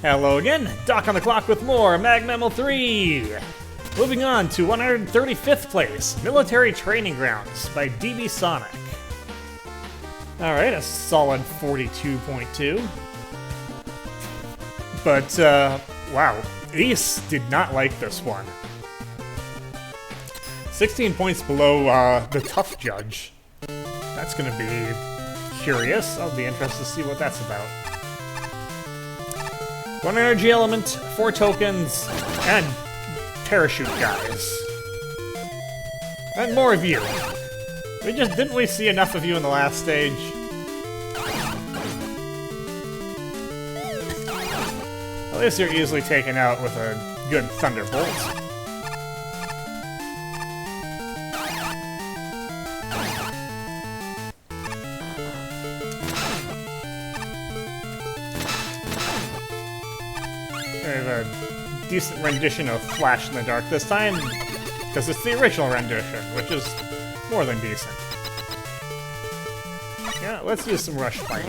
Hello again, Doc on the clock with more MAGMML3! Moving on to 135th place, Military Training Grounds by DB Sonic. Alright, a solid 42.2. But, wow, Ace did not like this one. 16 points below the tough judge. That's gonna be curious. I'll be interested to see what that's about. 1 energy element, 4 tokens, and parachute guys. And more of you. Didn't we see enough of you in the last stage? At least you're easily taken out with a good thunderbolt. A decent rendition of Flash in the Dark this time, because it's the original rendition, which is more than decent. Yeah, let's use some Rush Spike.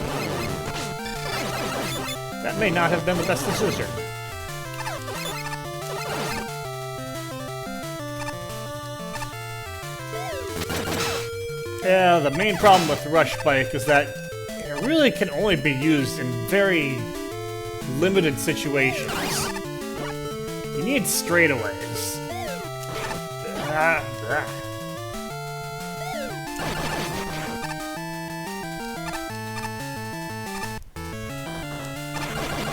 That may not have been the best decision. Yeah, the main problem with Rush Spike is that it really can only be used in very limited situations. You need straightaways.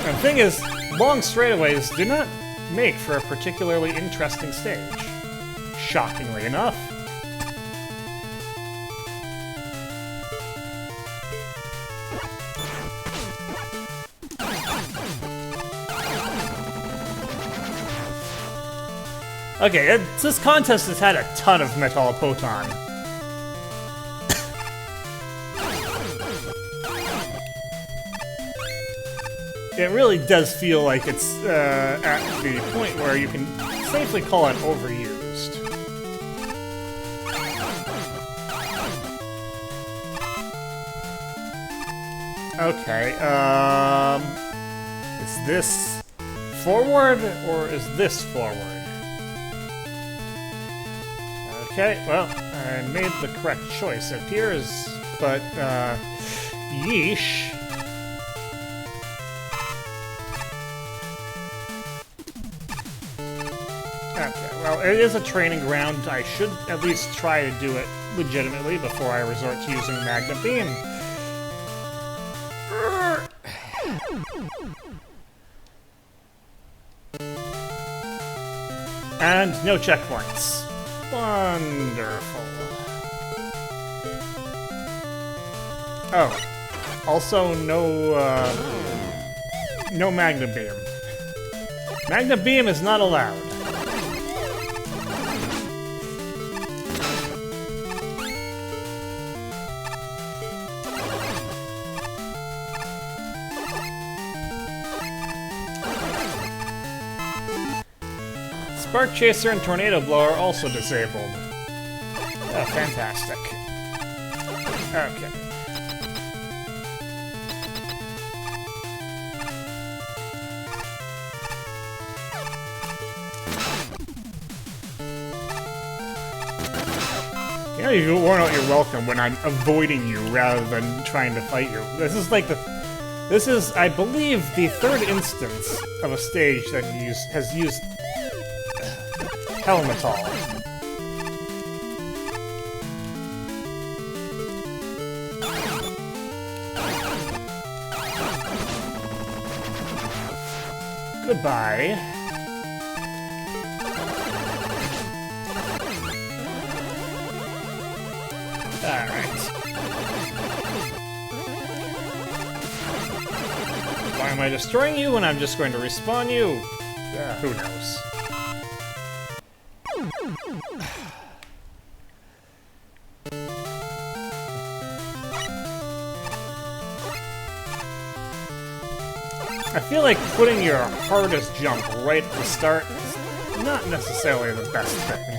And the thing is, long straightaways do not make for a particularly interesting stage. Shockingly enough. Okay, this contest has had a ton of Metallopoton. It really does feel like it's at the point where you can safely call it overused. Okay, is this forward or is this forward? Okay, well, I made the correct choice, it appears, but, yeesh. Okay, well, it is a training ground. I should at least try to do it legitimately before I resort to using Magna Beam. And no checkpoints. Wonderful. Oh, also no Magna Beam. Magna Beam is not allowed. Spark Chaser and Tornado Blower also disabled. Oh, fantastic. Okay. You know, you warn out you're welcome when I'm avoiding you rather than trying to fight you. This is like this is, I believe, the 3rd instance of a stage that has used Helmetol. Goodbye. Alright. Why am I destroying you when I'm just going to respawn you? Who knows? I feel like putting your hardest jump right at the start is not necessarily the best thing.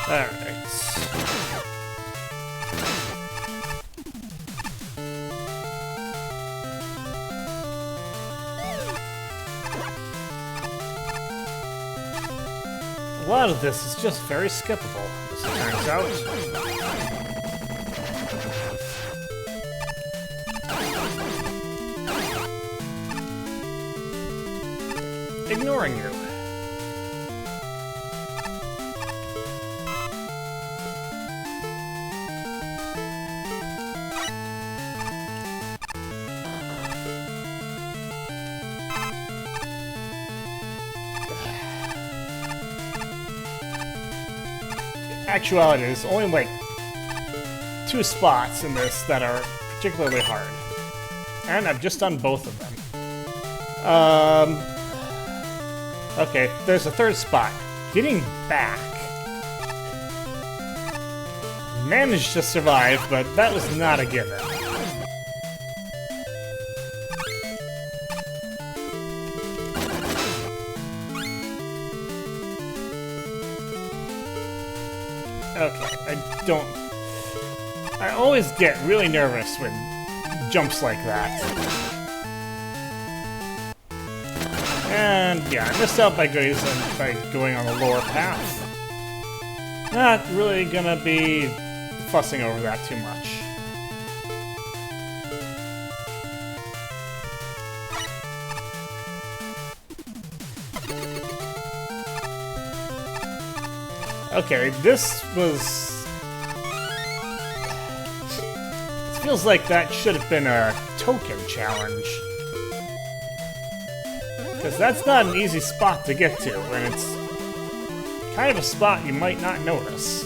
Alright. A lot of this is just very skippable, as it turns out. Ignoring you. Actuality, there's only like 2 spots in this that are particularly hard. And I've just done both of them. Okay, there's a 3rd spot. Getting back. Managed to survive, but that was not a given. Okay, I always get really nervous with jumps like that. And yeah, I missed out by going on the lower path. Not really gonna be fussing over that too much. Okay, this was... It feels like that should have been a token challenge. Because that's not an easy spot to get to, and it's kind of a spot you might not notice.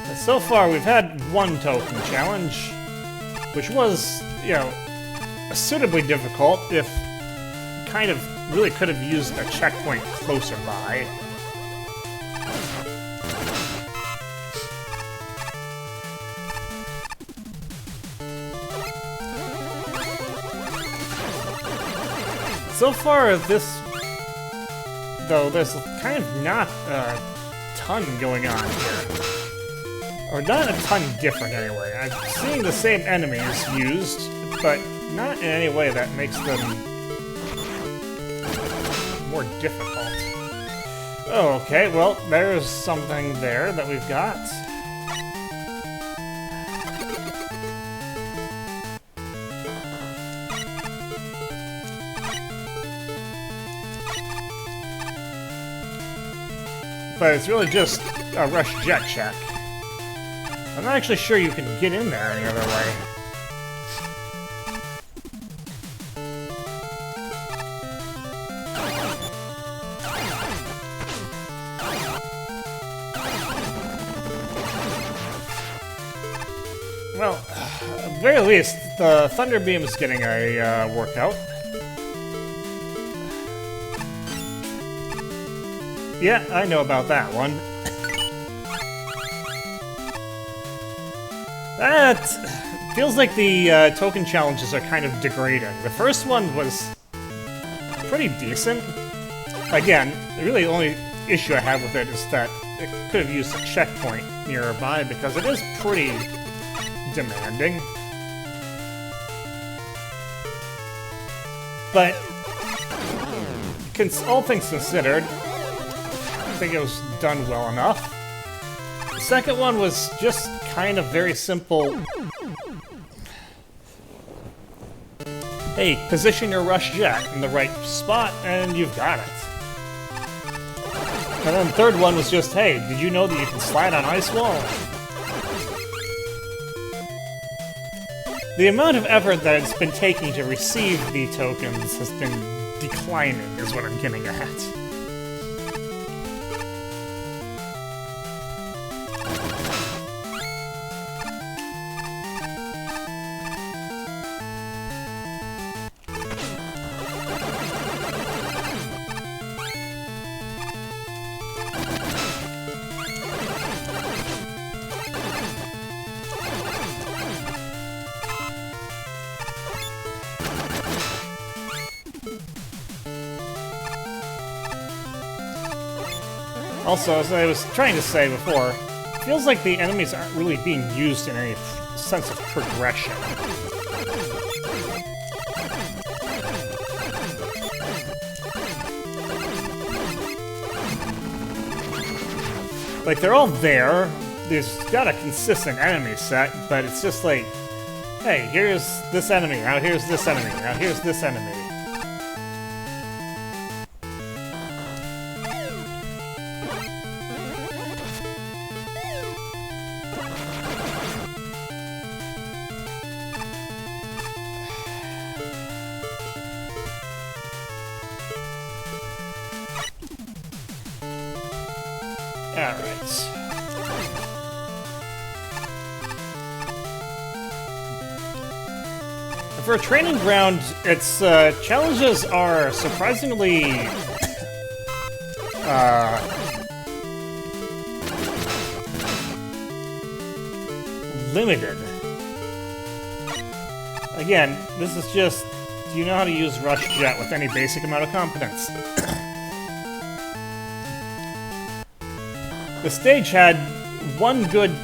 And so far, we've had one token challenge, which was, you know, suitably difficult if kind of really could have used a checkpoint closer by. So far, this, though, there's kind of not a ton going on here. Or not a ton different, anyway. I'm seeing the same enemies used, but not in any way that makes them more difficult. Oh, okay, well, there's something there that we've got. But it's really just a rush jet check. I'm not actually sure you can get in there any other way. Well, at the very least, the Thunder Beam is getting a workout. Yeah, I know about that one. That feels like the token challenges are kind of degrading. The first one was pretty decent. Again, really the only issue I have with it is that it could have used a checkpoint nearby because it is pretty demanding. But all things considered, I think it was done well enough. The second one was just kind of very simple. Hey, position your rush jet in the right spot and you've got it. And then the third one was just, hey, did you know that you can slide on ice wall? The amount of effort that it's been taking to receive the tokens has been declining, is what I'm getting at. Also, as I was trying to say before, it feels like the enemies aren't really being used in any sense of progression. Like, they're all there, there's got a consistent enemy set, but it's just like, hey, here's this enemy, now here's this enemy, now here's this enemy. Alright. For a training ground, its challenges are surprisingly limited. Again, this is just, do you know how to use Rush Jet with any basic amount of competence? The stage had one good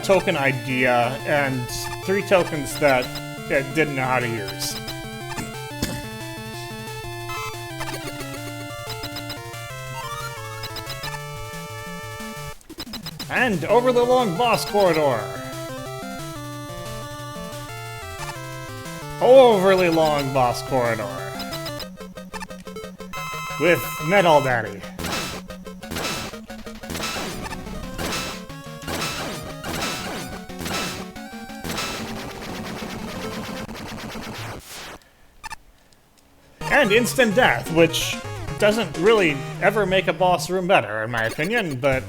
token idea and 3 tokens that it didn't know how to use. And over the long boss corridor. Overly long boss corridor. With Metal Daddy. And instant death, which doesn't really ever make a boss room better, in my opinion, but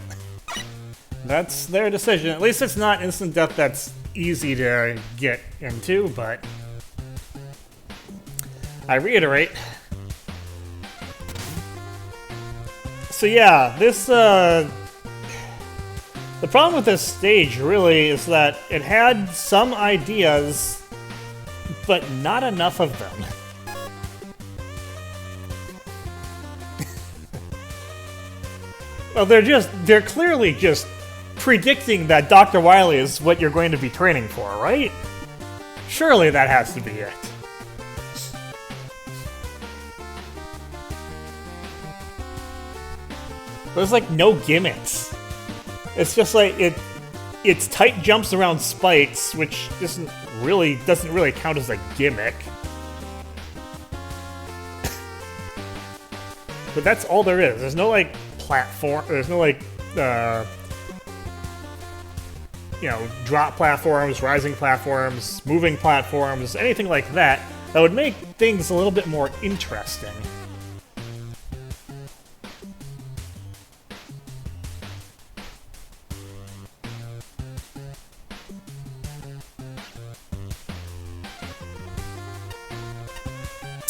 that's their decision. At least it's not instant death that's easy to get into, but I reiterate. So yeah, this, the problem with this stage really is that it had some ideas, but not enough of them. Well, they're clearly just predicting that Dr. Wily is what you're going to be training for, right? Surely that has to be it. There's like no gimmicks. It's just like it's tight jumps around spikes, which doesn't really count as a gimmick. But that's all there is. There's no like platform. There's no like you know, drop platforms, rising platforms, moving platforms, anything like that that would make things a little bit more interesting.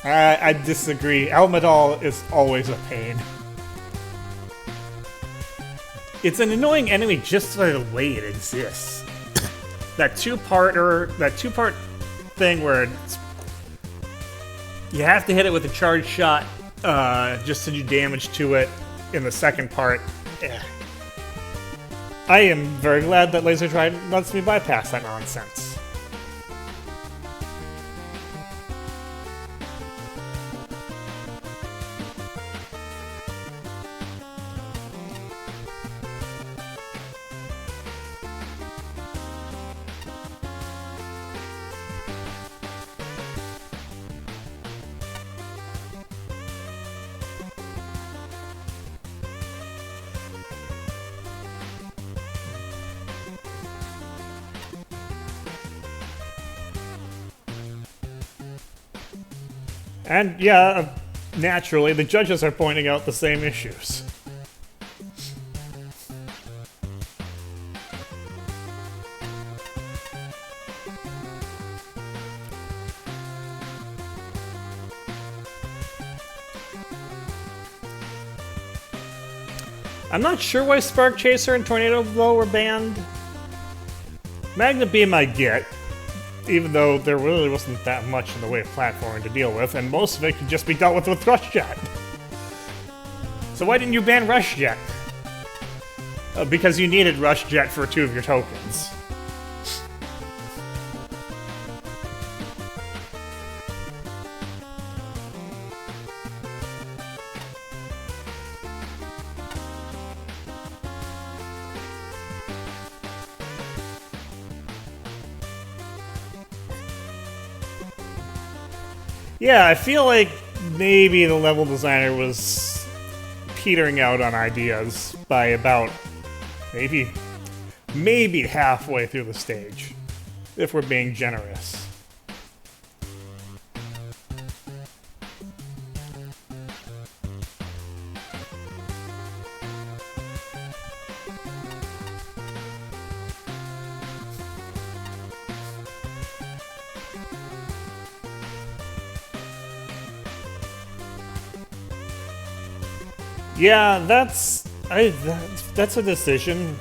I disagree. Almadal is always a pain. It's an annoying enemy just by the way it exists. that two-part thing where you have to hit it with a charge shot just to do damage to it in the second part. I am very glad that Laser Trident lets me bypass that nonsense. And yeah, naturally, the judges are pointing out the same issues. I'm not sure why Spark Chaser and Tornado Blow were banned. Magna Beam I get, even though there really wasn't that much in the way of platforming to deal with, and most of it could just be dealt with Rush Jet. So why didn't you ban Rush Jet? Because you needed Rush Jet for 2 of your tokens. Yeah, I feel like maybe the level designer was petering out on ideas by about maybe halfway through the stage, if we're being generous. Yeah, that's a decision.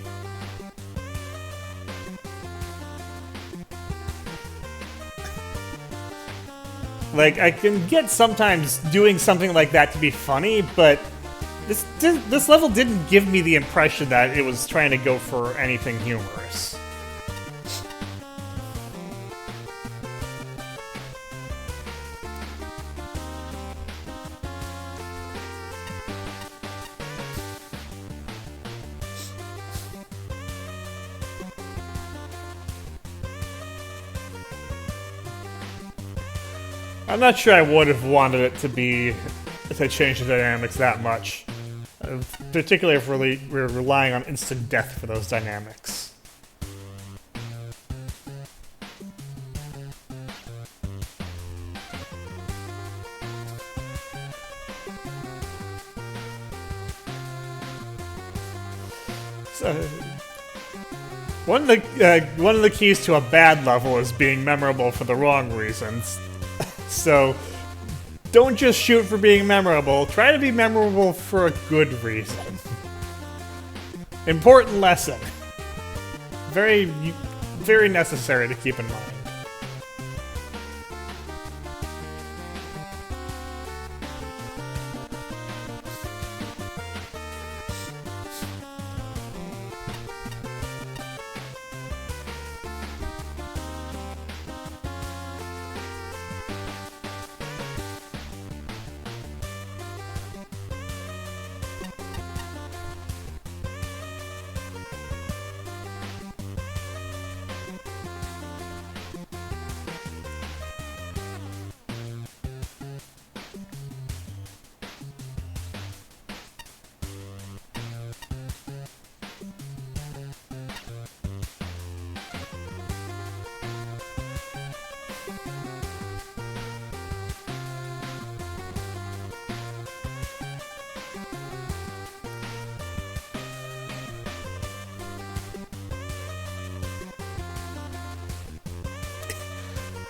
Like, I can get sometimes doing something like that to be funny, but this level didn't give me the impression that it was trying to go for anything humorous. I'm not sure I would have wanted it to change the dynamics that much. Particularly if we're relying on instant death for those dynamics. So, one of the keys to a bad level is being memorable for the wrong reasons. So, don't just shoot for being memorable, try to be memorable for a good reason. Important lesson. Very, very necessary to keep in mind.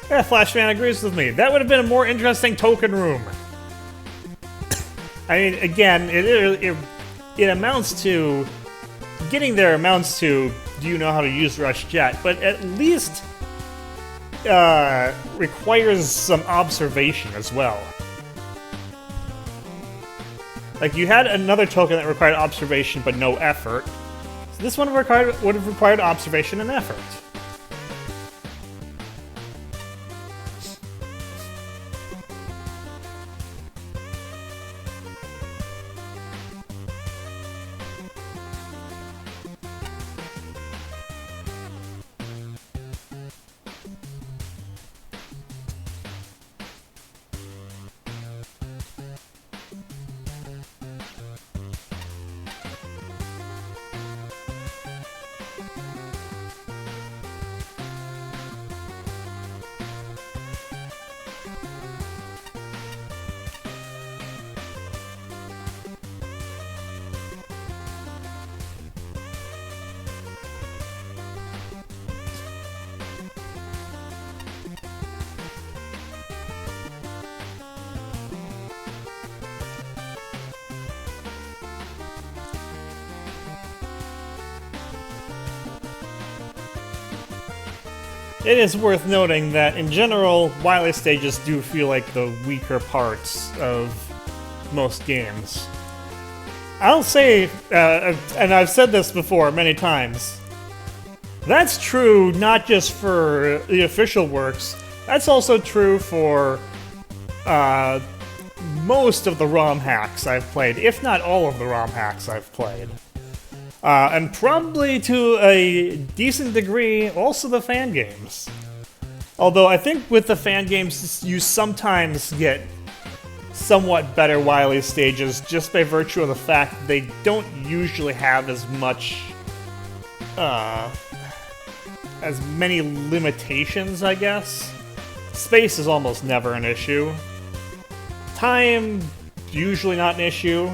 Yeah, Flashman agrees with me. That would have been a more interesting token room. I mean, again, it amounts to... Getting there amounts to, do you know how to use Rush Jet? But at least requires some observation as well. Like, you had another token that required observation but no effort. So this one would have required observation and effort. It is worth noting that, in general, Wily stages do feel like the weaker parts of most games. I'll say, and I've said this before many times, that's true not just for the official works, that's also true for most of the ROM hacks I've played, if not all of the ROM hacks I've played. And probably to a decent degree, also the fan games. Although I think with the fan games, you sometimes get somewhat better Wily stages just by virtue of the fact that they don't usually have as much, as many limitations, I guess. Space is almost never an issue. Time, usually not an issue.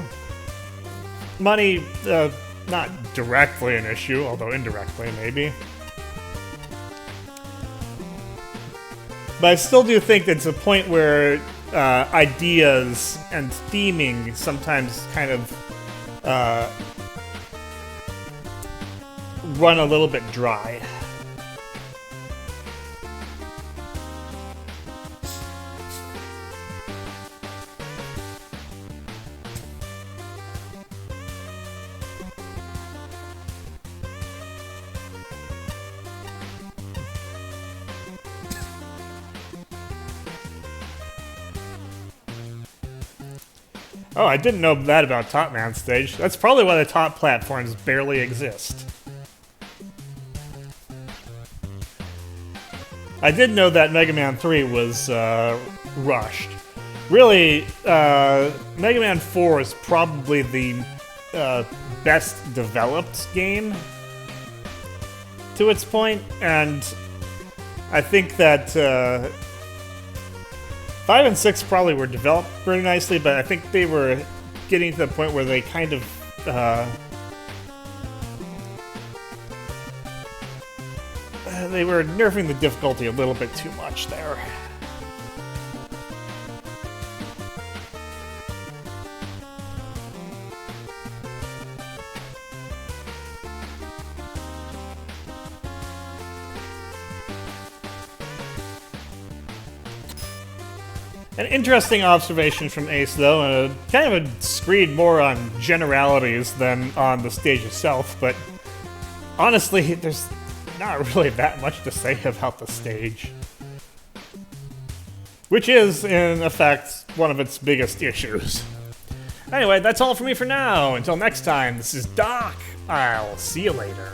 Money, not directly an issue, although indirectly, maybe. But I still do think that's a point where ideas and theming sometimes kind of run a little bit dry. Oh, I didn't know that about Top Man Stage. That's probably why the top platforms barely exist. I did know that Mega Man 3 was rushed. Really, Mega Man 4 is probably the best developed game to its point, and I think that 5 and 6 probably were developed pretty nicely, but I think they were getting to the point where they kind of they were nerfing the difficulty a little bit too much there. An interesting observation from Ace, though, kind of a screed more on generalities than on the stage itself, but honestly, there's not really that much to say about the stage. Which is, in effect, one of its biggest issues. Anyway, that's all for me for now. Until next time, this is Doc. I'll see you later.